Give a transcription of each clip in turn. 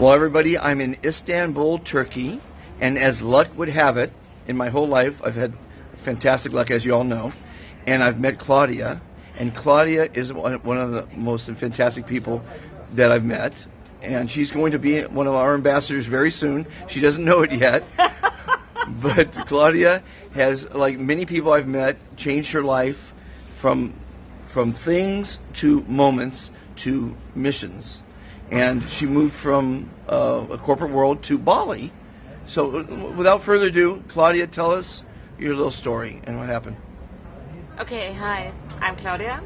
Well, everybody, I'm in Istanbul, Turkey, and as luck would have it, in my whole life, I've had fantastic luck, as you all know, and I've met Claudia, and Claudia is one of the most fantastic people that I've met, and she's going to be one of our ambassadors very soon. She doesn't know it yet, but Claudia has, like many people I've met, changed her life from things to moments to missions. And she moved from a corporate world to Bali. So without further ado, Claudia, tell us your little story and what happened. Okay, hi, I'm Claudia.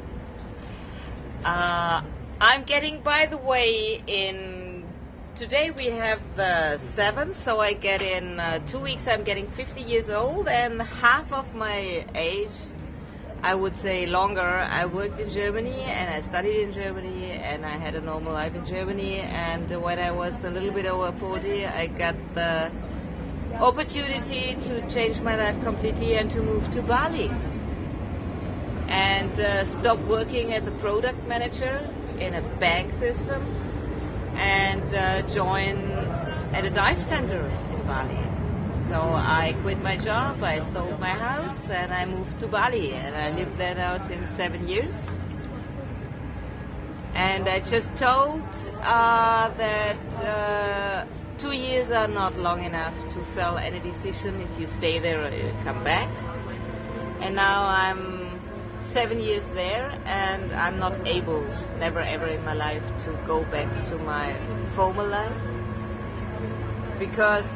I'm getting, by the way, today we have 7, so I get in 2 weeks I'm getting 50 years old, and half of my age, I would say longer, I worked in Germany and I studied in Germany and I had a normal life in Germany, and when I was a little bit over 40 I got the opportunity to change my life completely and to move to Bali and stop working as a product manager in a bank system and join at a dive center in Bali. So I quit my job, I sold my house, and I moved to Bali, and I lived there now since 7 years. And I just told that 2 years are not long enough to fell any decision if you stay there or you come back. And now I'm 7 years there, and I'm not able, never ever in my life, to go back to my former life, because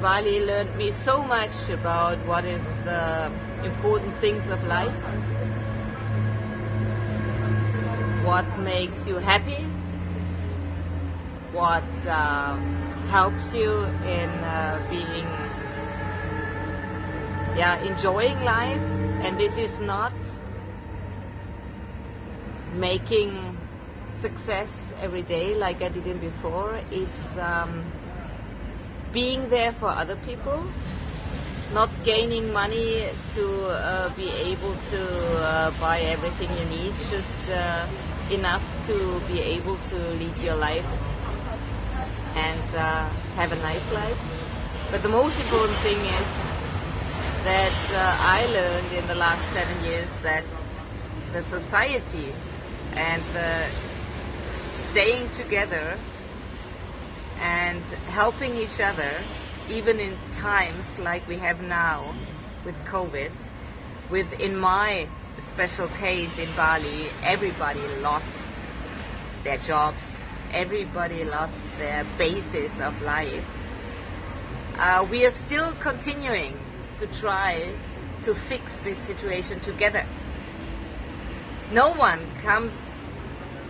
Bali learned me so much about what is the important things of life, what makes you happy, what helps you in enjoying life. And this is not making success every day like I did before. It's being there for other people, not gaining money to be able to buy everything you need, just enough to be able to lead your life and have a nice life. But the most important thing is that I learned in the last 7 years that the society and the staying together and helping each other, even in times like we have now with COVID, in my special case in Bali, everybody lost their jobs, everybody lost their basis of life. We are still continuing to try to fix this situation together. No one comes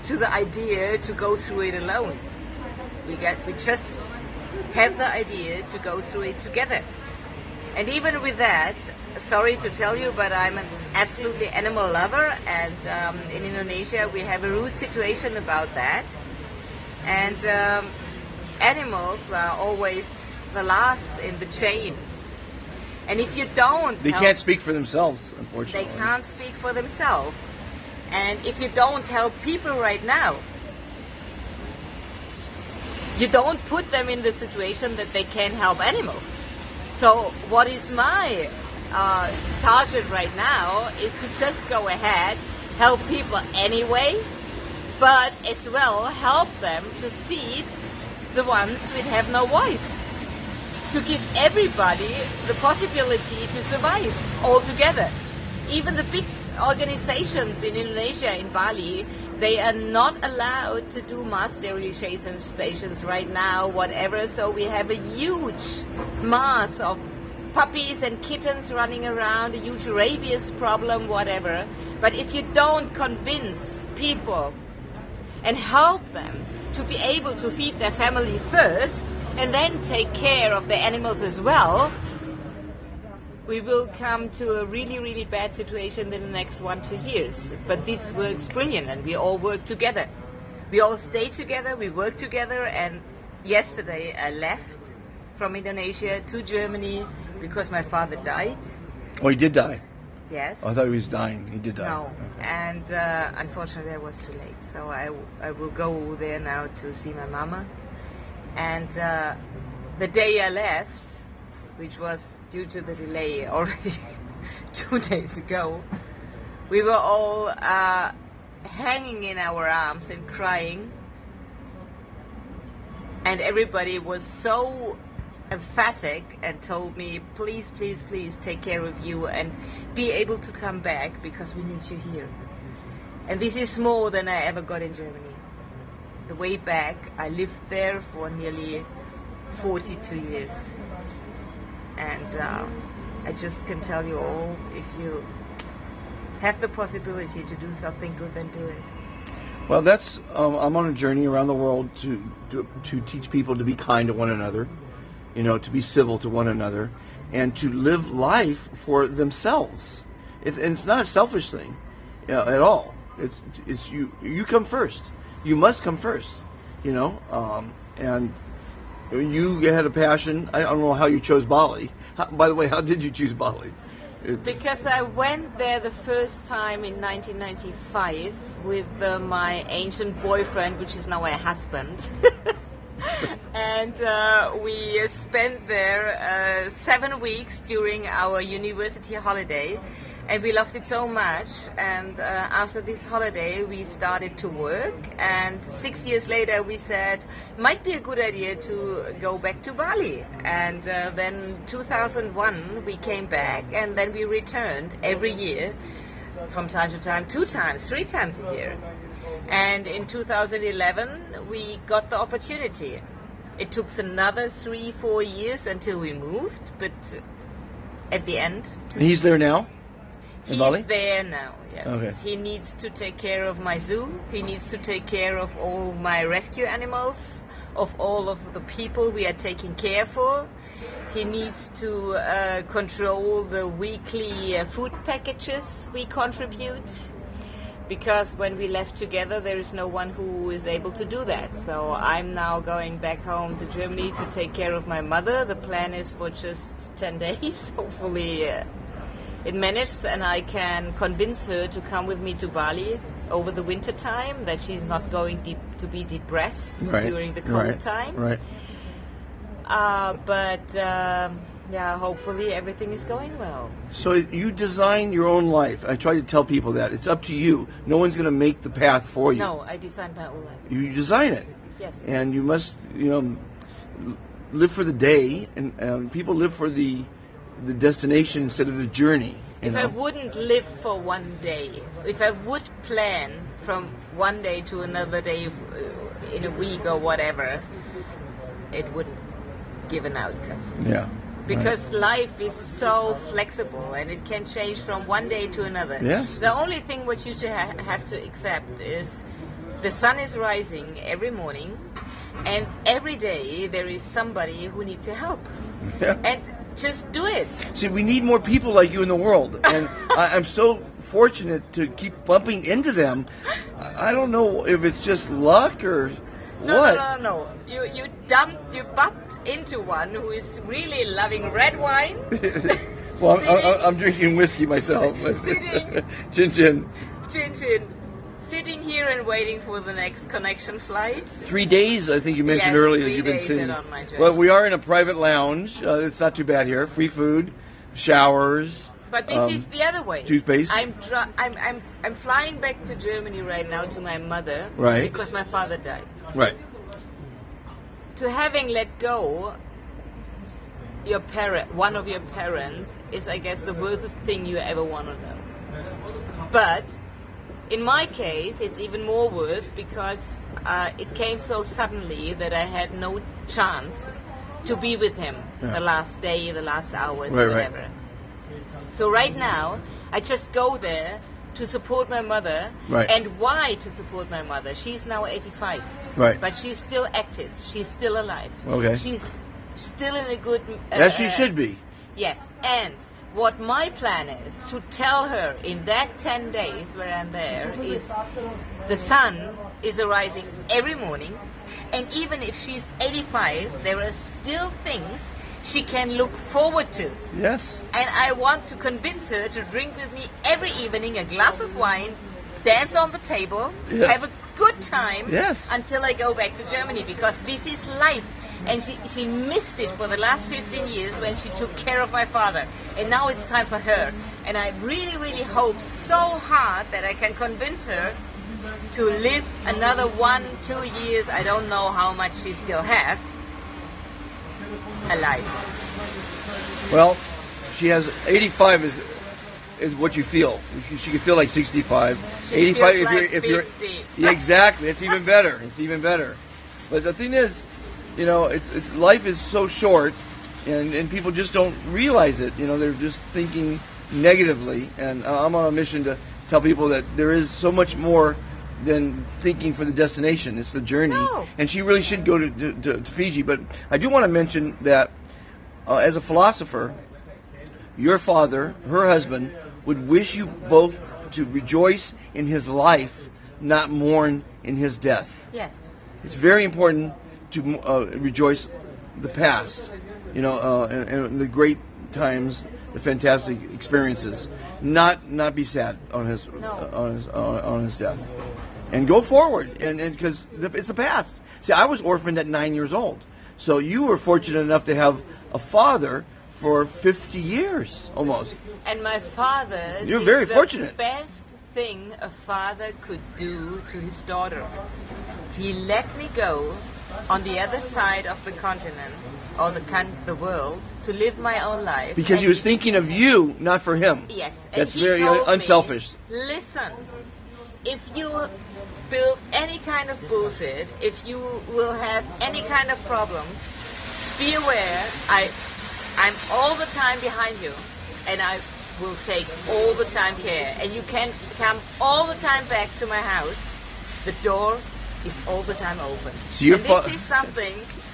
to the idea to go through it alone. We just have the idea to go through it together. And even with that, sorry to tell you, but I'm an absolutely animal lover, and in Indonesia we have a rude situation about that. And animals are always the last in the chain. And if you don't... They can't speak for themselves, unfortunately. They can't speak for themselves. And if you don't help people right now, you don't put them in the situation that they can help animals. So what is my target right now is to just go ahead, help people anyway, but as well help them to feed the ones who have no voice, to give everybody the possibility to survive all together. Even the big organizations in Indonesia, in Bali, they are not allowed to do mass sterilization stations right now, whatever. So we have a huge mass of puppies and kittens running around, a huge rabies problem, whatever. But if you don't convince people and help them to be able to feed their family first and then take care of the animals as well, we will come to a really, really bad situation in the next 1-2 years. But this works brilliant, and we all work together. We all stay together, we work together, and yesterday I left from Indonesia to Germany because my father died. Oh, he did die? Yes. Oh, I thought he was dying. He did die. No, Okay. and unfortunately I was too late. So I will go there now to see my mama. And the day I left, which was due to the delay already 2 days ago, we were all hanging in our arms and crying. And everybody was so emphatic and told me, please, please, please take care of you and be able to come back because we need you here. And this is more than I ever got in Germany. The way back, I lived there for nearly 42 years. And I just can tell you all, if you have the possibility to do something good, then do it. Well, that's I'm on a journey around the world to teach people to be kind to one another, you know, to be civil to one another, and to live life for themselves. And it's not a selfish thing, at all. It's you come first. You must come first, you know. And you had a passion. I don't know how you chose Bali. By the way, how did you choose Bali? Because I went there the first time in 1995 with my ancient boyfriend, which is now my husband. And we spent there 7 weeks during our university holiday. And we loved it so much, and after this holiday we started to work, and 6 years later we said might be a good idea to go back to Bali. And then 2001 we came back, and then we returned every year from time to time, 2 times, 3 times a year. And in 2011 we got the opportunity. It took another 3-4 years until we moved, but at the end... He's there now? He's Bali? there now, yes. Okay. He needs to take care of my zoo. He needs to take care of all my rescue animals, of all of the people we are taking care for. He needs to control the weekly food packages we contribute, because when we left together there is no one who is able to do that. So I'm now going back home to Germany to take care of my mother. The plan is for just 10 days, hopefully. It manages, and I can convince her to come with me to Bali over the winter time, that she's not going to be depressed during the cold time. Right. Yeah, hopefully everything is going well. So you design your own life. I try to tell people that. It's up to you. No one's going to make the path for you. No, I designed my own life. You design it. Yes. And you must, live for the day, and people live for the destination instead of the journey. If I wouldn't live for one day, if I would plan from one day to another day in a week or whatever, it wouldn't give an outcome. Yeah. Because life is so flexible and it can change from one day to another. Yes. The only thing what you should have to accept is the sun is rising every morning, and every day there is somebody who needs your help. Yeah. And just do it. See, we need more people like you in the world, and I'm so fortunate to keep bumping into them. I don't know if it's just luck or what. No. You bumped into one who is really loving red wine. Well, I'm drinking whiskey myself. Chin. Sitting here and waiting for the next connection flight. 3 days, I think you mentioned Yes, earlier, 3 you've been days sitting. on my journey. Well, we are in a private lounge. It's not too bad here. Free food, showers. But this is the other way. Toothpaste. I'm flying back to Germany right now to my mother. Right. Because my father died. Right. To having let go one of your parents is, I guess, the worst thing you ever want to know. But in my case, it's even more worth, because it came so suddenly that I had no chance to be with him the last day, the last hours, whatever. Right. So right now, I just go there to support my mother. Right. And why to support my mother? She's now 85. Right. But she's still active. She's still alive. Okay. She's still in a good... As she should be. Yes. And what my plan is to tell her in that 10 days where I'm there is the sun is rising every morning, and even if she's 85, there are still things she can look forward to. Yes. And I want to convince her to drink with me every evening a glass of wine, dance on the table, Yes. have a good time Yes. until I go back to Germany, because this is life. And she missed it for the last 15 years when she took care of my father. And now it's time for her. And I really, really hope so hard that I can convince her to live another 1-2 years, I don't know how much she still has, alive. Well, she has 85 is what you feel. She can feel like 65. She 85 feels like if you're 50. Yeah, exactly. It's even better. It's even better. But the thing is, you know, it's life is so short, and people just don't realize it. You know, they're just thinking negatively. And I'm on a mission to tell people that there is so much more than thinking for the destination. It's the journey. No. And she really should go to Fiji. But I do want to mention that as a philosopher, your father, her husband, would wish you both to rejoice in his life, not mourn in his death. Yes. It's very important to rejoice the past, you know, and the great times, the fantastic experiences. Not be sad on his on his death, and go forward. And because it's the past. See, I was orphaned at 9 years old, so you were fortunate enough to have a father for 50 years almost. And my father You're did very the fortunate. best thing a father could do to his daughter. He let me go on the other side of the continent, or the world, to live my own life. Because he And was thinking of you, not for him. Yes. That's and he very told unselfish. Me, listen, if you build any kind of bullshit, if you will have any kind of problems, be aware I'm all the time behind you, and I will take all the time care. And you can come all the time back to my house. The door is all the time open. So your and this is something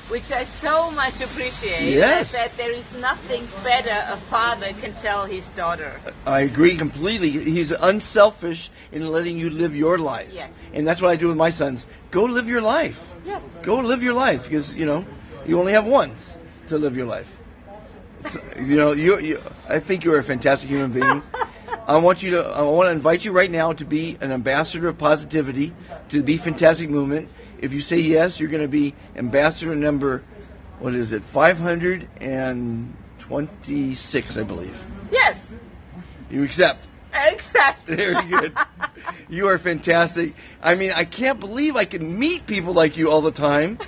which I so much appreciate. Yes. That there is nothing better a father can tell his daughter. I agree completely. He's unselfish in letting you live your life. Yes. And that's what I do with my sons. Go live your life. Yes. Go live your life, because, you know, you only have once to live your life. So, you know, I think you're a fantastic human being. I want to invite you right now to be an ambassador of positivity to the Be Fantastic movement. If you say yes, you're going to be ambassador number, 526, I believe. Yes. You accept? Accept. Very good. You are fantastic. I mean, I can't believe I can meet people like you all the time.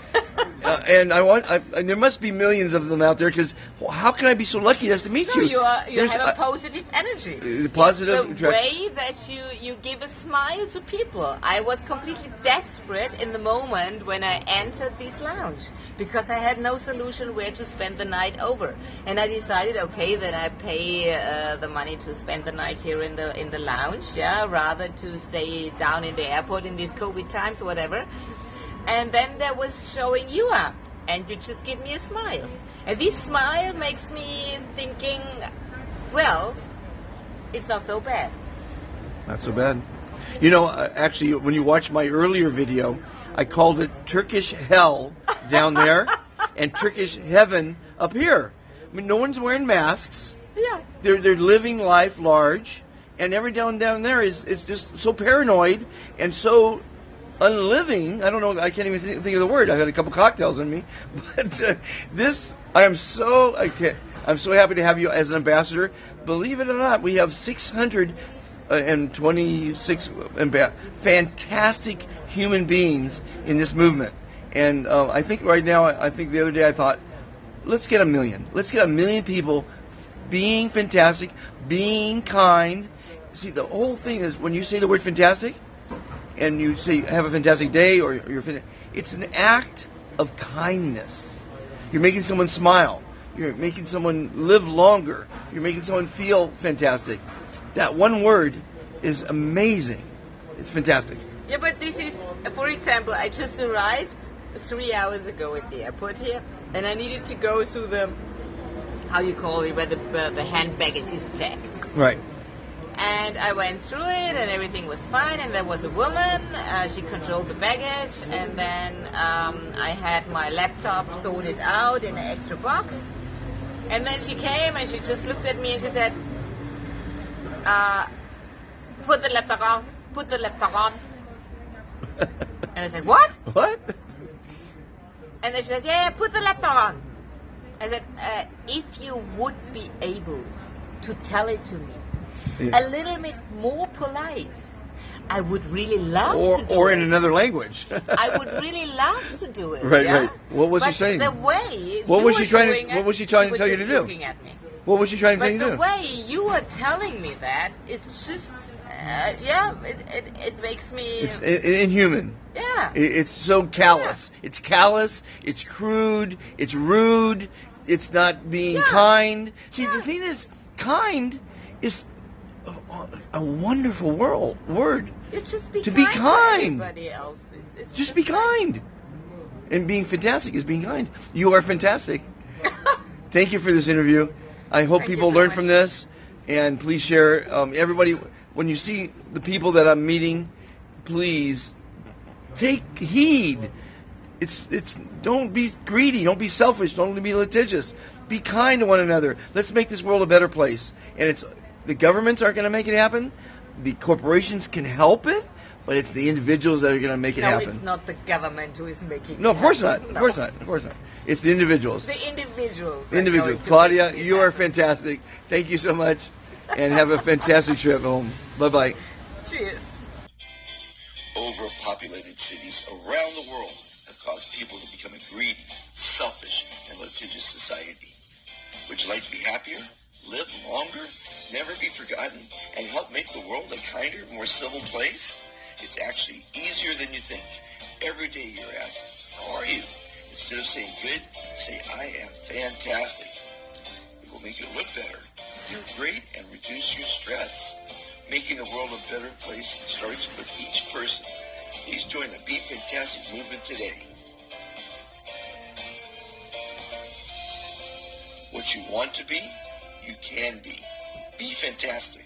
And and there must be millions of them out there, because how can I be so lucky as to meet No, you? you have a positive energy. Positive It's the way that you give a smile to people. I was completely desperate in the moment when I entered this lounge, because I had no solution where to spend the night over, and I decided, okay, then I pay the money to spend the night here in the lounge, rather to stay down in the airport in these COVID times or whatever. And then there was showing you up, and you just give me a smile. And this smile makes me thinking, well, it's not so bad. Not so bad. You know, actually, when you watch my earlier video, I called it Turkish hell down there and Turkish heaven up here. I mean, no one's wearing masks. Yeah. They're living life large, and every down there is just so paranoid and so unliving. I don't know. I can't even think of the word. I've had a couple cocktails in me, but I'm so happy to have you as an ambassador. Believe it or not, we have 626 fantastic human beings in this movement, and I think right now, I think the other day I thought, let's get 1 million. Let's get 1 million people being fantastic, being kind. See, the whole thing is, when you say the word fantastic, and you say have a fantastic day, or it's an act of kindness. You're making someone smile. You're making someone live longer. You're making someone feel fantastic. That one word is amazing. It's fantastic. Yeah, but this is, for example, I just arrived 3 hours ago at the airport here, and I needed to go through the, how you call it, where the hand baggage is checked. Right. And I went through it, and everything was fine, and there was a woman, she controlled the baggage, and then I had my laptop sorted out in an extra box, And then she came and she just looked at me and she said, put the laptop on, put the laptop on. And I said, what? What? And then she said, yeah, put the laptop on. I said, if you would be able to tell it to me a little bit more polite, I would really love to do it. Or in another language. I would really love to do it. Right, yeah? right. What was but she saying? The way What you was she were trying doing to? What it, was she trying to was tell you just to do? looking at me. What was she trying to tell But you to the do? way you are telling me that is just, it makes me. It's inhuman. Yeah. It's so callous. Yeah. It's callous. It's crude. It's rude. It's not being Yeah. kind. See, Yeah. the thing is, kind is a wonderful word. It's just be To kind be to kind. everybody else. It's Just be kind. And being fantastic is being kind. You are fantastic. Thank you for this interview. I hope Thank you people so learn much. from this. And please share. Everybody, when you see the people that I'm meeting, please take heed. It's don't be greedy. Don't be selfish. Don't be litigious. Be kind to one another. Let's make this world a better place. And the governments aren't going to make it happen. The corporations can help it, but it's the individuals that are going to make it happen. No, it's not the government who is making No, it of course not. happen. Of No. course not. Of course not. It's the individuals. The individuals. are Individuals. going to Claudia, make it you are happen. fantastic. Thank you so much, and have a fantastic trip home. Bye-bye. Cheers. Overpopulated cities around the world have caused people to become a greedy, selfish, and litigious society. Would you like to be happier, live longer, never be forgotten, and help make the world a kinder, more civil place? It's actually easier than you think. Every day you're asked, how are you? Instead of saying good, say I am fantastic. It will make you look better, feel great, and reduce your stress. Making the world a better place starts with each person. Please join the Be Fantastic movement today. What you want to be, you can be. Be fantastic.